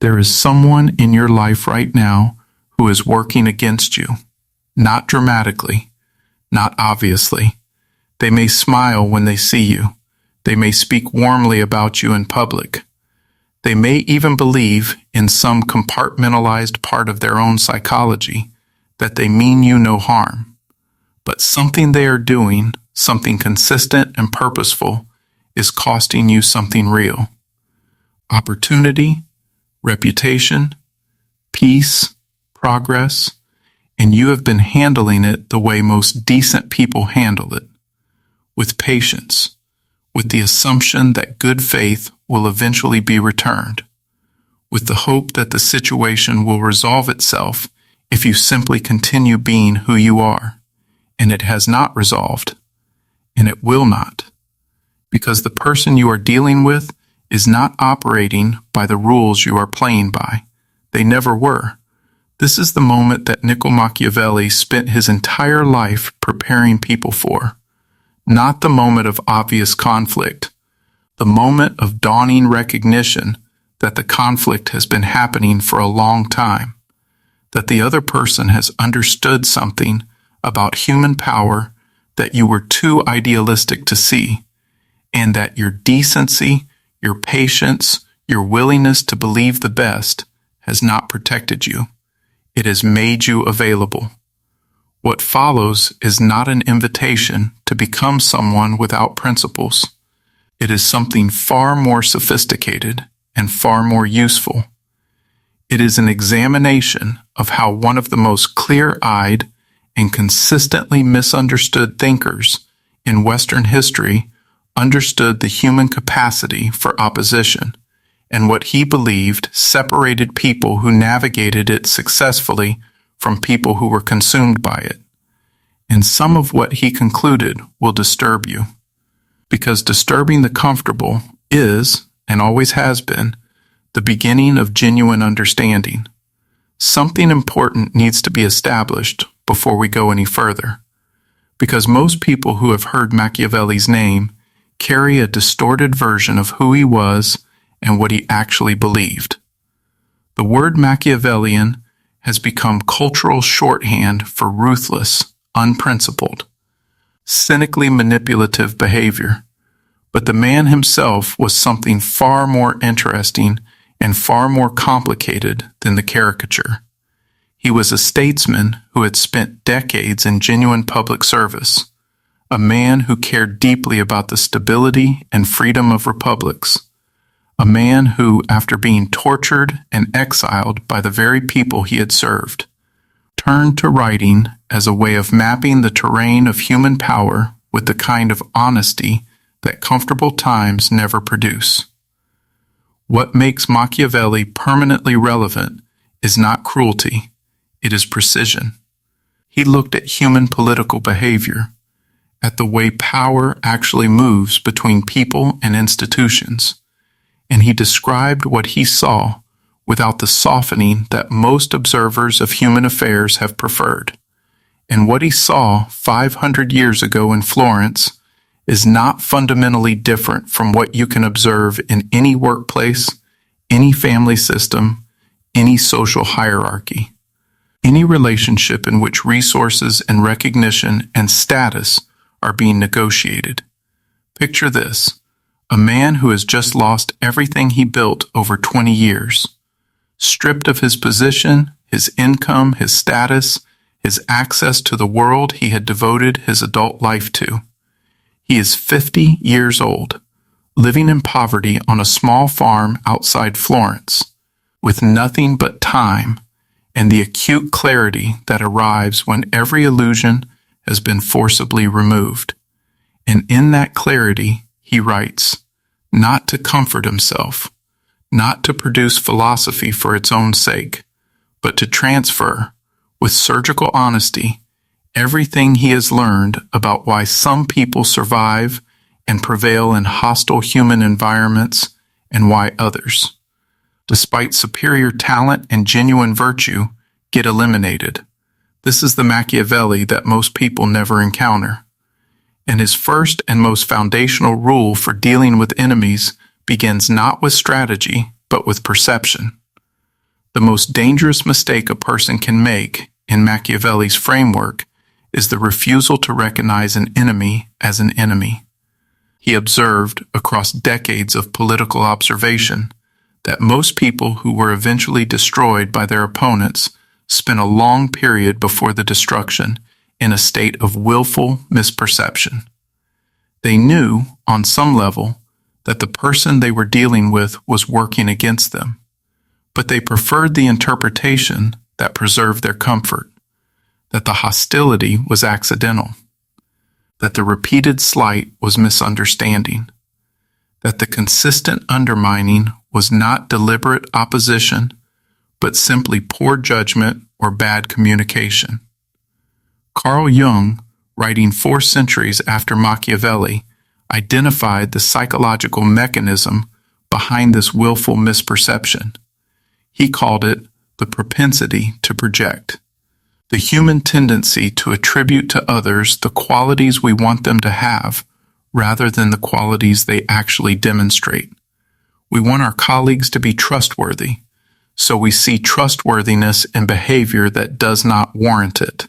There is someone in your life right now who is working against you, not dramatically, not obviously. They may smile when they see you. They may speak warmly about you in public. They may even believe in some compartmentalized part of their own psychology that they mean you no harm. But something they are doing, something consistent and purposeful, is costing you something real. Opportunity, reputation, peace, progress, and you have been handling it the way most decent people handle it, with patience, with the assumption that good faith will eventually be returned, with the hope that the situation will resolve itself if you simply continue being who you are, and it has not resolved, and it will not, because the person you are dealing with is not operating by the rules you are playing by. They never were. This is the moment that Niccolò Machiavelli spent his entire life preparing people for, not the moment of obvious conflict, the moment of dawning recognition that the conflict has been happening for a long time, that the other person has understood something about human power that you were too idealistic to see, and that your decency, your patience, your willingness to believe the best has not protected you. It has made you available. What follows is not an invitation to become someone without principles. It is something far more sophisticated and far more useful. It is an examination of how one of the most clear-eyed and consistently misunderstood thinkers in Western history understood the human capacity for opposition, and what he believed separated people who navigated it successfully from people who were consumed by it. And some of what he concluded will disturb you, because disturbing the comfortable is, and always has been, the beginning of genuine understanding. Something important needs to be established before we go any further, because most people who have heard Machiavelli's name carry a distorted version of who he was and what he actually believed. The word Machiavellian has become cultural shorthand for ruthless, unprincipled, cynically manipulative behavior. But the man himself was something far more interesting and far more complicated than the caricature. He was a statesman who had spent decades in genuine public service, a man who cared deeply about the stability and freedom of republics, a man who, after being tortured and exiled by the very people he had served, turned to writing as a way of mapping the terrain of human power with the kind of honesty that comfortable times never produce. What makes Machiavelli permanently relevant is not cruelty, it is precision. He looked at human political behavior, at the way power actually moves between people and institutions, and he described what he saw without the softening that most observers of human affairs have preferred. And what he saw 500 years ago in Florence is not fundamentally different from what you can observe in any workplace, any family system, any social hierarchy, any relationship in which resources and recognition and status are being negotiated. Picture this: a man who has just lost everything he built over 20 years, stripped of his position, his income, his status, his access to the world he had devoted his adult life to. He is 50 years old, living in poverty on a small farm outside Florence, with nothing but time and the acute clarity that arrives when every illusion has been forcibly removed. And in that clarity, he writes, not to comfort himself, not to produce philosophy for its own sake, but to transfer, with surgical honesty, everything he has learned about why some people survive and prevail in hostile human environments and why others, despite superior talent and genuine virtue, get eliminated. This is the Machiavelli that most people never encounter. And his first and most foundational rule for dealing with enemies begins not with strategy, but with perception. The most dangerous mistake a person can make in Machiavelli's framework is the refusal to recognize an enemy as an enemy. He observed, across decades of political observation, that most people who were eventually destroyed by their opponents spent a long period before the destruction in a state of willful misperception. They knew, on some level, that the person they were dealing with was working against them, but they preferred the interpretation that preserved their comfort, that the hostility was accidental, that the repeated slight was misunderstanding, that the consistent undermining was not deliberate opposition, but simply poor judgment or bad communication. Carl Jung, writing 4 centuries after Machiavelli, identified the psychological mechanism behind this willful misperception. He called it the propensity to project, the human tendency to attribute to others the qualities we want them to have rather than the qualities they actually demonstrate. We want our colleagues to be trustworthy, so we see trustworthiness in behavior that does not warrant it.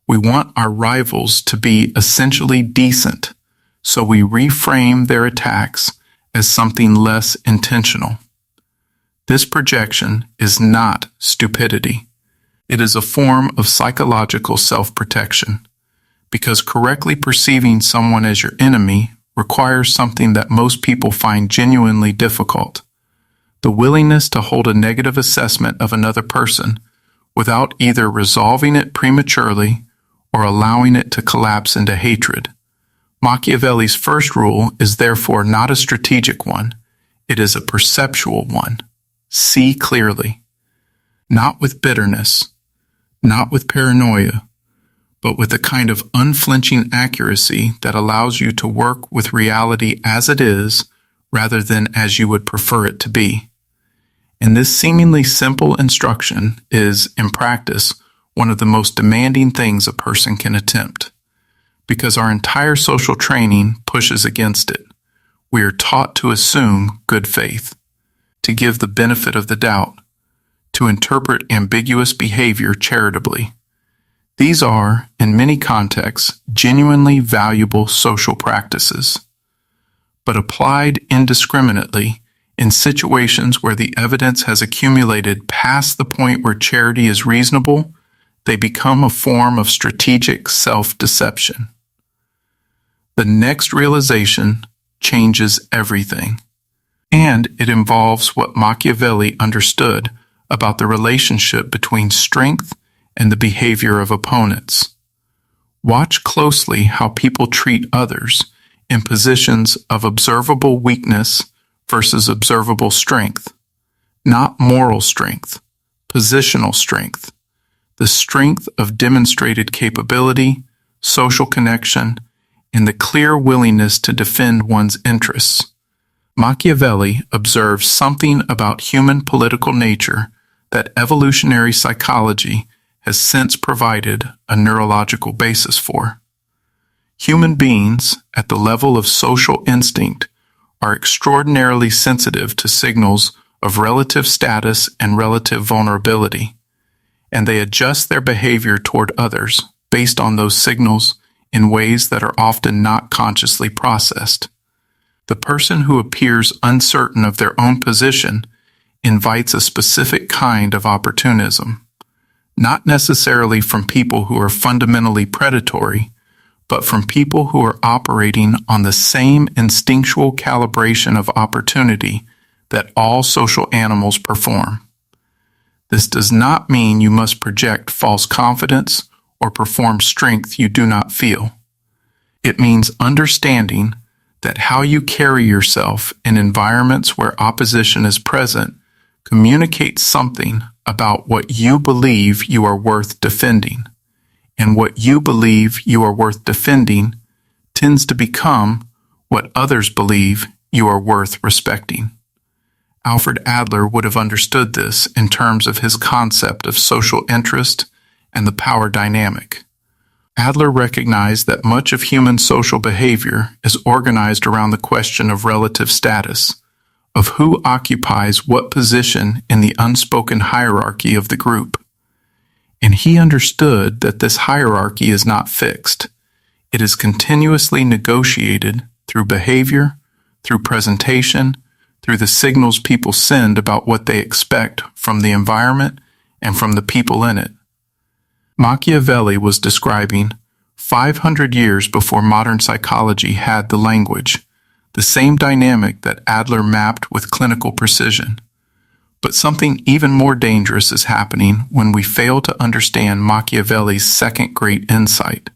We want our rivals to be essentially decent, so we reframe their attacks as something less intentional. This projection is not stupidity. It is a form of psychological self-protection, because correctly perceiving someone as your enemy requires something that most people find genuinely difficult: the willingness to hold a negative assessment of another person without either resolving it prematurely or allowing it to collapse into hatred. Machiavelli's first rule is therefore not a strategic one, it is a perceptual one. See clearly. Not with bitterness, not with paranoia, but with a kind of unflinching accuracy that allows you to work with reality as it is rather than as you would prefer it to be. And this seemingly simple instruction is, in practice, one of the most demanding things a person can attempt, because our entire social training pushes against it. We are taught to assume good faith, to give the benefit of the doubt, to interpret ambiguous behavior charitably. These are, in many contexts, genuinely valuable social practices, but applied indiscriminately in situations where the evidence has accumulated past the point where charity is reasonable, they become a form of strategic self-deception. The next realization changes everything, and it involves what Machiavelli understood about the relationship between strength and the behavior of opponents. Watch closely how people treat others in positions of observable weakness versus observable strength, not moral strength, positional strength, the strength of demonstrated capability, social connection, and the clear willingness to defend one's interests. Machiavelli observes something about human political nature that evolutionary psychology has since provided a neurological basis for. Human beings, at the level of social instinct, are extraordinarily sensitive to signals of relative status and relative vulnerability, and they adjust their behavior toward others based on those signals in ways that are often not consciously processed. The person who appears uncertain of their own position invites a specific kind of opportunism, not necessarily from people who are fundamentally predatory, but from people who are operating on the same instinctual calibration of opportunity that all social animals perform. This does not mean you must project false confidence or perform strength you do not feel. It means understanding that how you carry yourself in environments where opposition is present communicates something about what you believe you are worth defending, and what you believe you are worth defending tends to become what others believe you are worth respecting. Alfred Adler would have understood this in terms of his concept of social interest and the power dynamic. Adler recognized that much of human social behavior is organized around the question of relative status, of who occupies what position in the unspoken hierarchy of the group. And he understood that this hierarchy is not fixed. It is continuously negotiated through behavior, through presentation, through the signals people send about what they expect from the environment and from the people in it. Machiavelli was describing 500 years before modern psychology had the language, the same dynamic that Adler mapped with clinical precision. But something even more dangerous is happening when we fail to understand Machiavelli's second great insight.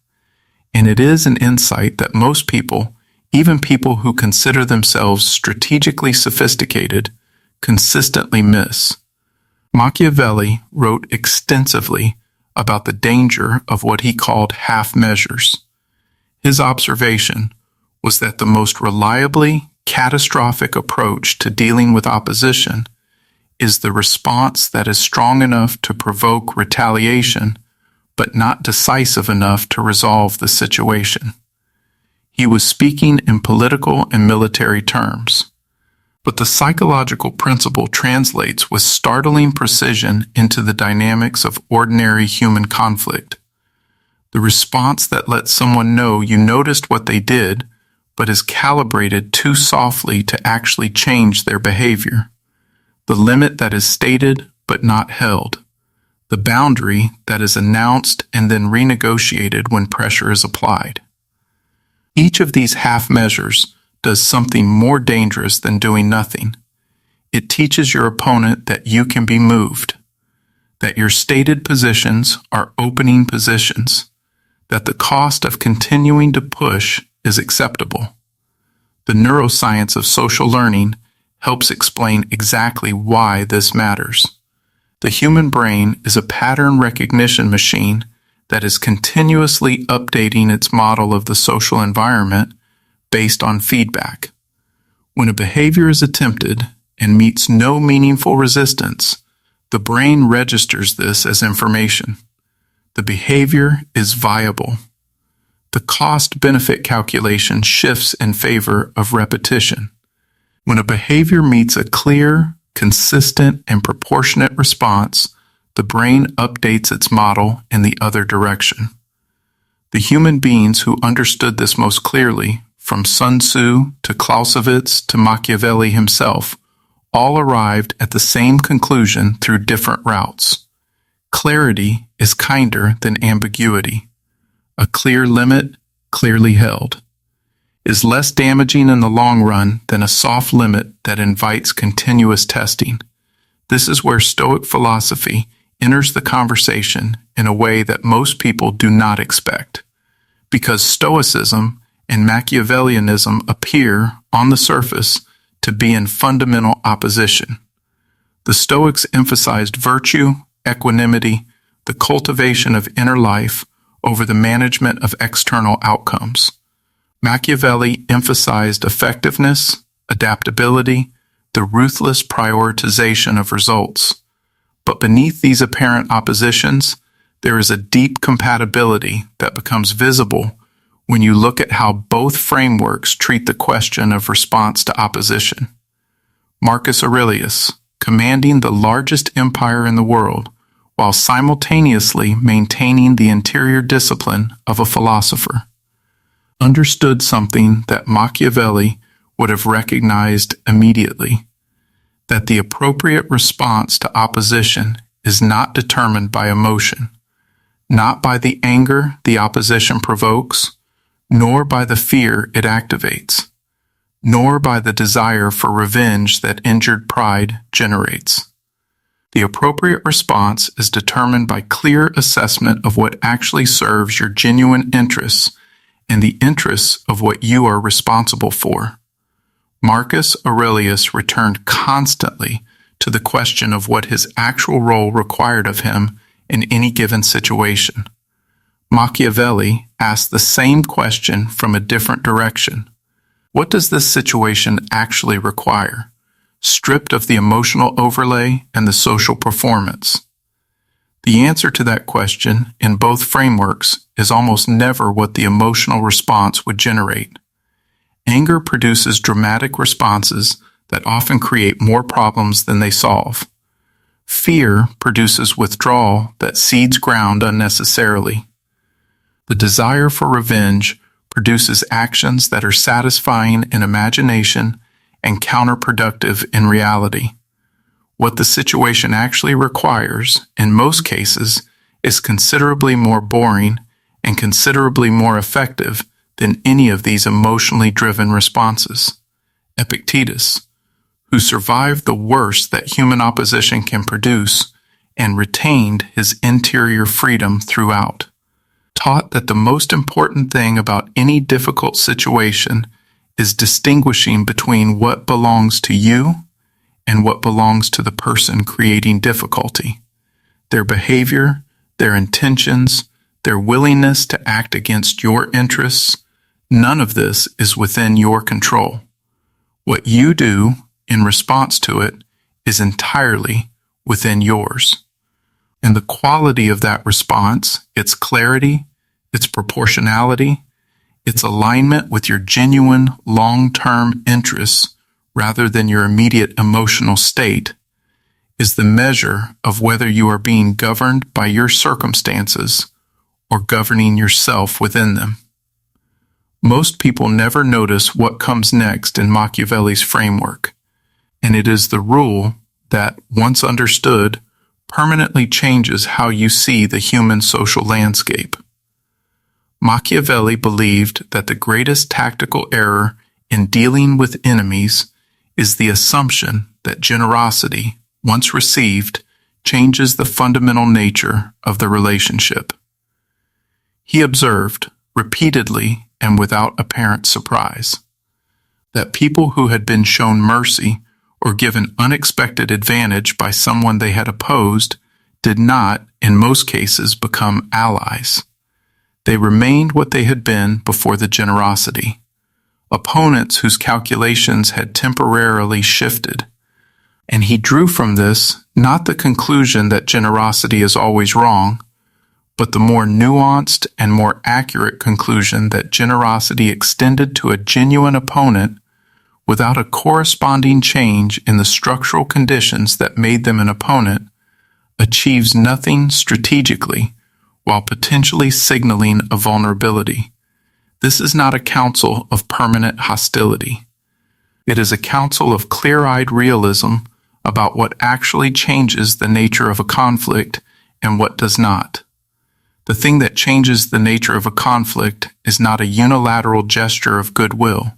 And it is an insight that most people, even people who consider themselves strategically sophisticated, consistently miss. Machiavelli wrote extensively about the danger of what he called half measures. His observation was that the most reliably catastrophic approach to dealing with opposition is the response that is strong enough to provoke retaliation, but not decisive enough to resolve the situation. He was speaking in political and military terms, but the psychological principle translates with startling precision into the dynamics of ordinary human conflict. The response that lets someone know you noticed what they did, but is calibrated too softly to actually change their behavior. The limit that is stated but not held. The boundary that is announced and then renegotiated when pressure is applied. Each of these half measures does something more dangerous than doing nothing. It teaches your opponent that you can be moved, that your stated positions are opening positions, that the cost of continuing to push is acceptable. The neuroscience of social learning helps explain exactly why this matters. The human brain is a pattern recognition machine that is continuously updating its model of the social environment based on feedback. When a behavior is attempted and meets no meaningful resistance, the brain registers this as information. The behavior is viable. The cost-benefit calculation shifts in favor of repetition. When a behavior meets a clear, consistent, and proportionate response, the brain updates its model in the other direction. The human beings who understood this most clearly, from Sun Tzu to Clausewitz to Machiavelli himself, all arrived at the same conclusion through different routes. Clarity is kinder than ambiguity. A clear limit, clearly held, is less damaging in the long run than a soft limit that invites continuous testing. This is where Stoic philosophy enters the conversation in a way that most people do not expect, because Stoicism and Machiavellianism appear, on the surface, to be in fundamental opposition. The Stoics emphasized virtue, equanimity, the cultivation of inner life over the management of external outcomes. Machiavelli emphasized effectiveness, adaptability, the ruthless prioritization of results. But beneath these apparent oppositions, there is a deep compatibility that becomes visible when you look at how both frameworks treat the question of response to opposition. Marcus Aurelius, commanding the largest empire in the world, while simultaneously maintaining the interior discipline of a philosopher, understood something that Machiavelli would have recognized immediately, that the appropriate response to opposition is not determined by emotion, not by the anger the opposition provokes, nor by the fear it activates, nor by the desire for revenge that injured pride generates. The appropriate response is determined by clear assessment of what actually serves your genuine interests and the interests of what you are responsible for. Marcus Aurelius returned constantly to the question of what his actual role required of him in any given situation. Machiavelli asked the same question from a different direction. What does this situation actually require, stripped of the emotional overlay and the social performance? The answer to that question in both frameworks is almost never what the emotional response would generate. Anger produces dramatic responses that often create more problems than they solve. Fear produces withdrawal that seeds ground unnecessarily. The desire for revenge produces actions that are satisfying in imagination and counterproductive in reality. What the situation actually requires, in most cases, is considerably more boring and considerably more effective than any of these emotionally driven responses. Epictetus, who survived the worst that human opposition can produce and retained his interior freedom throughout, taught that the most important thing about any difficult situation is distinguishing between what belongs to you and what belongs to the person creating difficulty. Their behavior, their intentions, their willingness to act against your interests, none of this is within your control. What you do in response to it is entirely within yours. And the quality of that response, its clarity, its proportionality, its alignment with your genuine long-term interests rather than your immediate emotional state, is the measure of whether you are being governed by your circumstances or governing yourself within them. Most people never notice what comes next in Machiavelli's framework, and it is the rule that, once understood, permanently changes how you see the human social landscape. Machiavelli believed that the greatest tactical error in dealing with enemies is the assumption that generosity, once received, changes the fundamental nature of the relationship. He observed, repeatedly and without apparent surprise, that people who had been shown mercy or given unexpected advantage by someone they had opposed did not, in most cases, become allies. They remained what they had been before the generosity, opponents whose calculations had temporarily shifted. And he drew from this not the conclusion that generosity is always wrong, but the more nuanced and more accurate conclusion that generosity extended to a genuine opponent without a corresponding change in the structural conditions that made them an opponent achieves nothing strategically while potentially signaling a vulnerability. This is not a counsel of permanent hostility. It is a counsel of clear-eyed realism about what actually changes the nature of a conflict and what does not. The thing that changes the nature of a conflict is not a unilateral gesture of goodwill.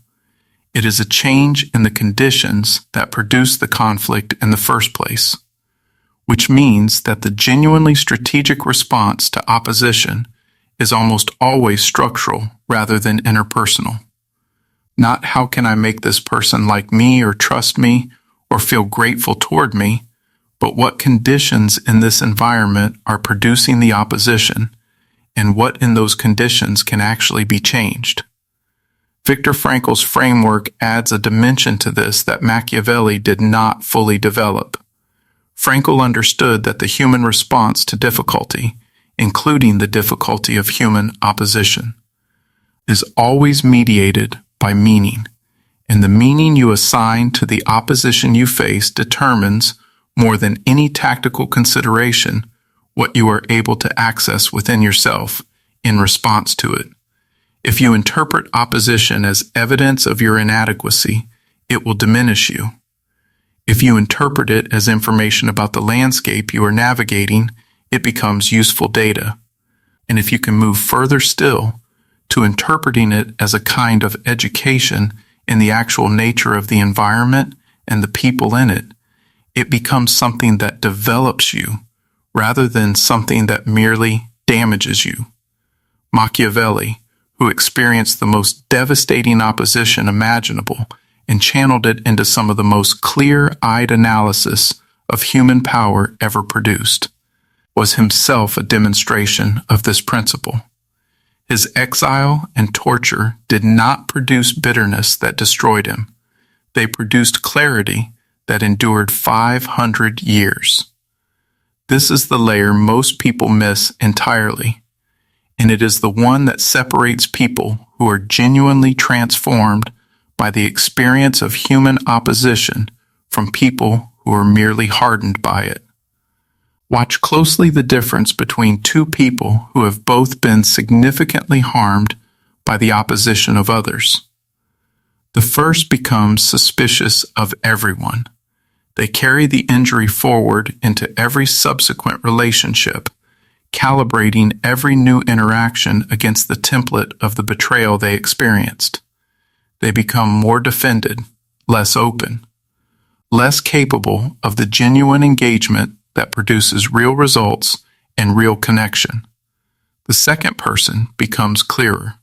It is a change in the conditions that produce the conflict in the first place, which means that the genuinely strategic response to opposition is almost always structural rather than interpersonal. Not how can I make this person like me or trust me or feel grateful toward me, but what conditions in this environment are producing the opposition and what in those conditions can actually be changed. Viktor Frankl's framework adds a dimension to this that Machiavelli did not fully develop. Frankl understood that the human response to difficulty, including the difficulty of human opposition, is always mediated by meaning, and the meaning you assign to the opposition you face determines, more than any tactical consideration, what you are able to access within yourself in response to it. If you interpret opposition as evidence of your inadequacy, it will diminish you. If you interpret it as information about the landscape you are navigating, it becomes useful data. And if you can move further still to interpreting it as a kind of education in the actual nature of the environment and the people in it, it becomes something that develops you rather than something that merely damages you. Machiavelli, who experienced the most devastating opposition imaginable and channeled it into some of the most clear-eyed analysis of human power ever produced, was himself a demonstration of this principle. His exile and torture did not produce bitterness that destroyed him. They produced clarity that endured 500 years. This is the layer most people miss entirely, and it is the one that separates people who are genuinely transformed by the experience of human opposition from people who are merely hardened by it. Watch closely the difference between two people who have both been significantly harmed by the opposition of others. The first becomes suspicious of everyone. They carry the injury forward into every subsequent relationship, calibrating every new interaction against the template of the betrayal they experienced. They become more defended, less open, less capable of the genuine engagement that produces real results and real connection. The second person becomes clearer.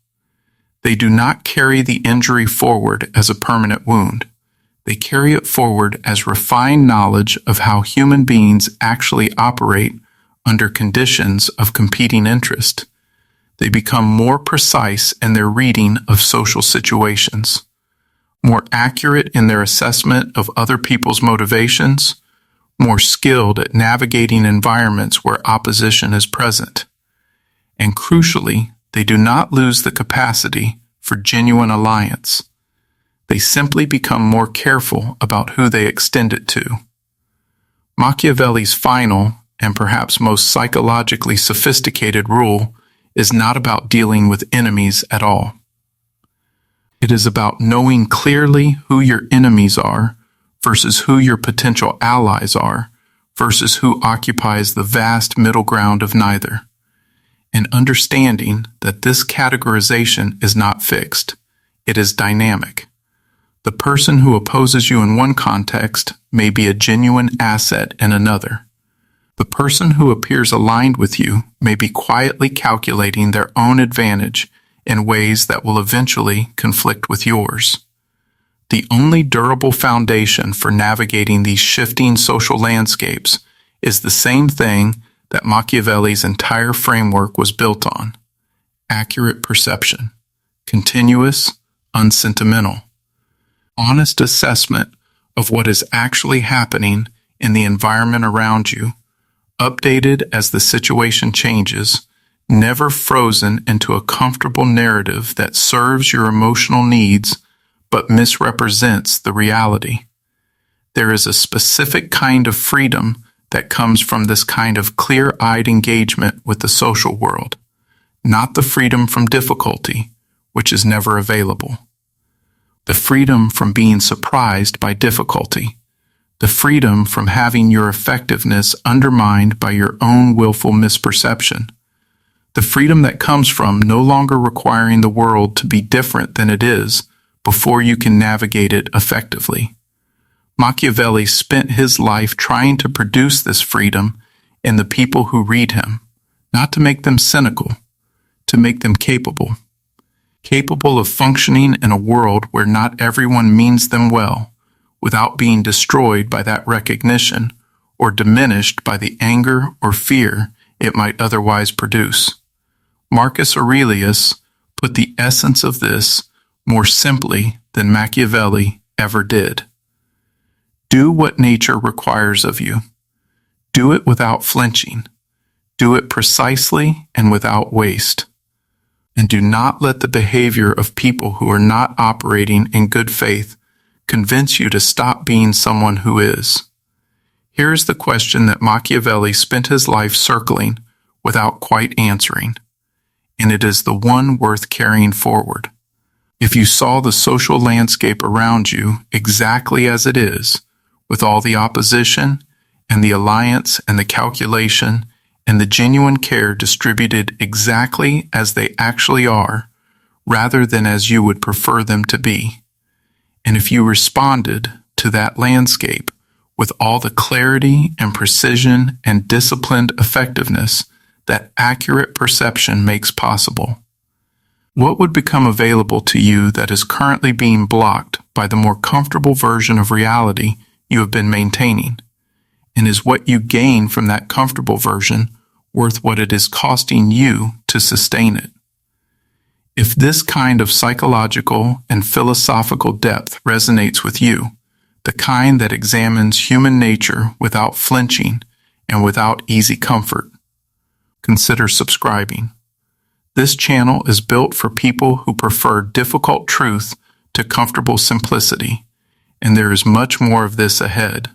They do not carry the injury forward as a permanent wound. They carry it forward as refined knowledge of how human beings actually operate under conditions of competing interest. They become more precise in their reading of social situations, more accurate in their assessment of other people's motivations, more skilled at navigating environments where opposition is present. And crucially, they do not lose the capacity for genuine alliance. They simply become more careful about who they extend it to. Machiavelli's final and perhaps most psychologically sophisticated rule is not about dealing with enemies at all. It is about knowing clearly who your enemies are versus who your potential allies are versus who occupies the vast middle ground of neither, and understanding that this categorization is not fixed. It is dynamic. The person who opposes you in one context may be a genuine asset in another. The person who appears aligned with you may be quietly calculating their own advantage in ways that will eventually conflict with yours. The only durable foundation for navigating these shifting social landscapes is the same thing that Machiavelli's entire framework was built on: accurate perception, continuous, unsentimental, honest assessment of what is actually happening in the environment around you, updated as the situation changes, never frozen into a comfortable narrative that serves your emotional needs but misrepresents the reality. There is a specific kind of freedom that comes from this kind of clear-eyed engagement with the social world, not the freedom from difficulty, which is never available. The freedom from being surprised by difficulty, the freedom from having your effectiveness undermined by your own willful misperception, the freedom that comes from no longer requiring the world to be different than it is before you can navigate it effectively. Machiavelli spent his life trying to produce this freedom in the people who read him, not to make them cynical, to make them capable of functioning in a world where not everyone means them well, without being destroyed by that recognition or diminished by the anger or fear it might otherwise produce. Marcus Aurelius put the essence of this more simply than Machiavelli ever did. Do what nature requires of you. Do it without flinching. Do it precisely and without waste. And do not let the behavior of people who are not operating in good faith convince you to stop being someone who is. Here is the question that Machiavelli spent his life circling without quite answering, and it is the one worth carrying forward. If you saw the social landscape around you exactly as it is, with all the opposition and the alliance and the calculation and the genuine care distributed exactly as they actually are, rather than as you would prefer them to be, and if you responded to that landscape with all the clarity and precision and disciplined effectiveness that accurate perception makes possible, what would become available to you that is currently being blocked by the more comfortable version of reality you have been maintaining? And is what you gain from that comfortable version worth what it is costing you to sustain it? If this kind of psychological and philosophical depth resonates with you, the kind that examines human nature without flinching and without easy comfort, consider subscribing. This channel is built for people who prefer difficult truth to comfortable simplicity, and there is much more of this ahead.